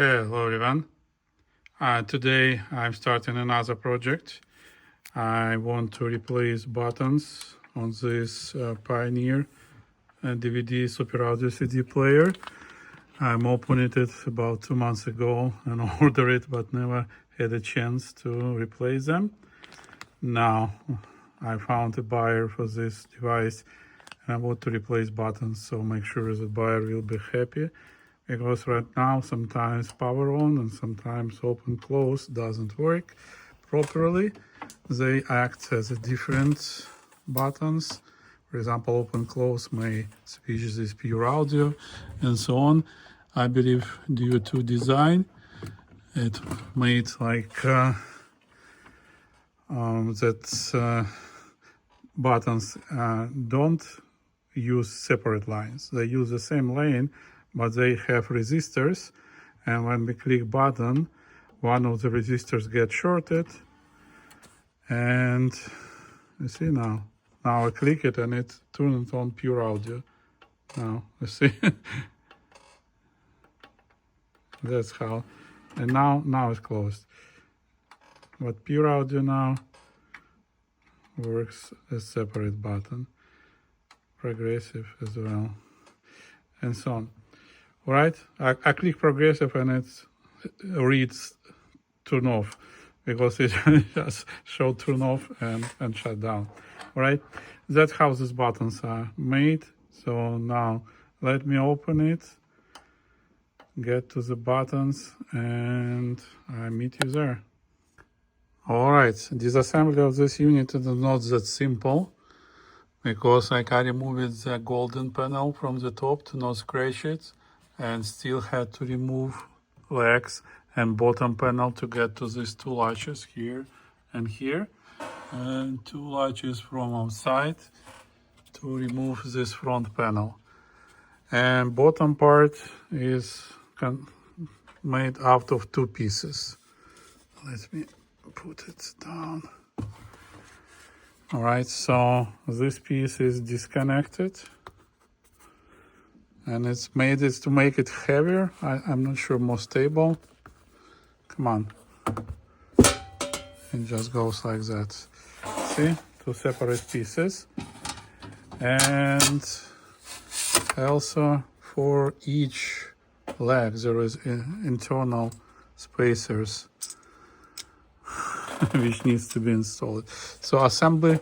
Hello everyone. Today I'm starting another project. I want to replace buttons on this Pioneer DVD Super Audio CD player. I'm opening it about 2 months ago and ordered it, but never had a chance to replace them. Now I found a buyer for this device and I want to replace buttons, so make sure the buyer will be happy. Because right now sometimes power on and sometimes open close doesn't work properly. They act as a different buttons. For example, open close may switch this pure audio and so on. I believe due to design it made like that buttons don't use separate lines. They use the same lane, but they have resistors, and when we click button, one of the resistors gets shorted, and you see now I click it and it turns on pure audio. Now you see that's how, and now it's closed, but pure audio now works as separate button, progressive as well, and so on. All right, I click progressive and it reads turn off because it just showed turn off and shut down. All right, that's how these buttons are made. So now let me open it, get to the buttons, and I meet you there. All right, disassembly of this unit is not that simple because I removed the golden panel from the top to not scratch it, and still had to remove legs and bottom panel to get to these two latches here and here, and two latches from outside to remove this front panel. And bottom part is made out of two pieces. Let me put it down. All right, so this piece is disconnected, and it's made it to make it heavier. I'm not sure, more stable. Come on. It just goes like that. See, two separate pieces. And also for each leg there is internal spacers which needs to be installed. So assembly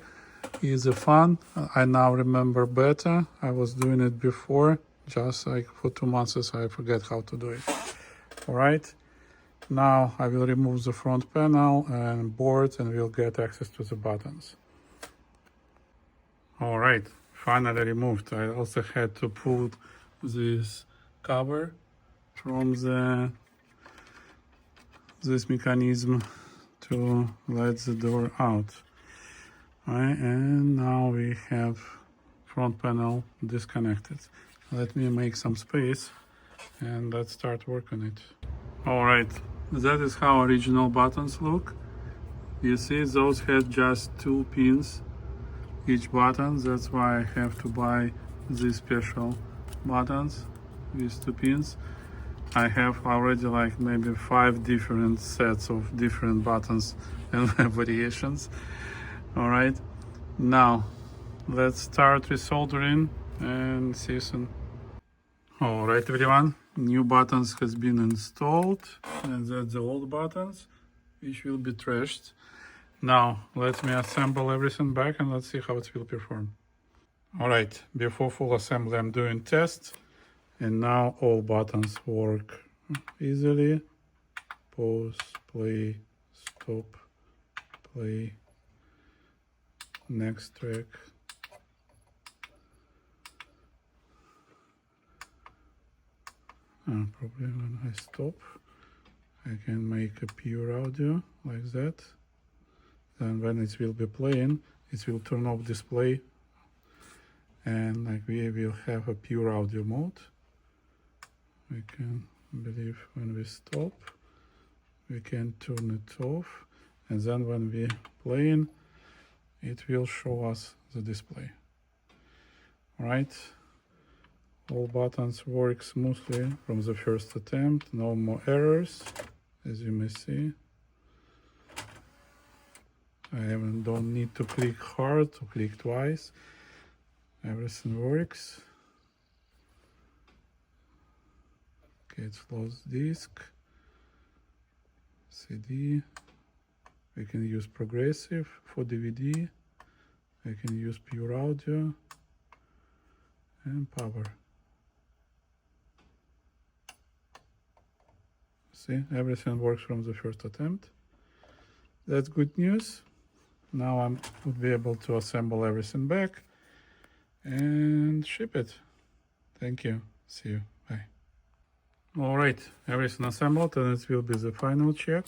is fun. I now remember better. I was doing it before, just like for 2 months I forget how to do it. All right, now I will remove the front panel and board, and we'll get access to the buttons. All right, finally removed. I also had to pull this cover from this mechanism to let the door out. All right, and now we have front panel disconnected. Let me make some space and let's start working it. All right, that is how original buttons look. You see, those had just 2 pins each button. That's why I have to buy these special buttons with 2 pins. I have already like maybe 5 different sets of different buttons and variations. All right, now let's start resoldering and see you soon. All right, everyone, new buttons has been installed, and that's the old buttons which will be trashed. Now let me assemble everything back and let's see how it will perform. All right, before full assembly I'm doing tests, and now all buttons work easily. Pause, play, stop, play, next track. Probably when I stop I can make a pure audio like that. Then when it will be playing, it will turn off display, and like we will have a pure audio mode. We can believe when we stop we can turn it off, and then when we playing it will show us the display. All right, All buttons work smoothly from the first attempt. No more errors, as you may see. Don't need to click hard or click twice. Everything works. Okay, it's closed disk. CD. We can use progressive for DVD. We can use pure audio and power. See, everything works from the first attempt. That's good news. Now I would be able to assemble everything back and ship it. Thank you. See you. Bye. All right, everything assembled, and it will be the final check.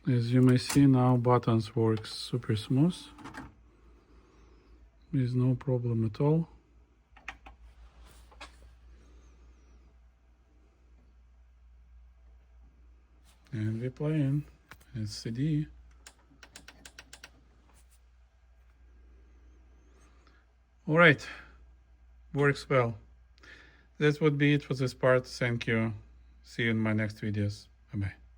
As you may see now, buttons work super smooth. There's no problem at all. And we're playing. It's CD. All right, works well. That would be it for this part. Thank you. See you in my next videos. Bye-bye.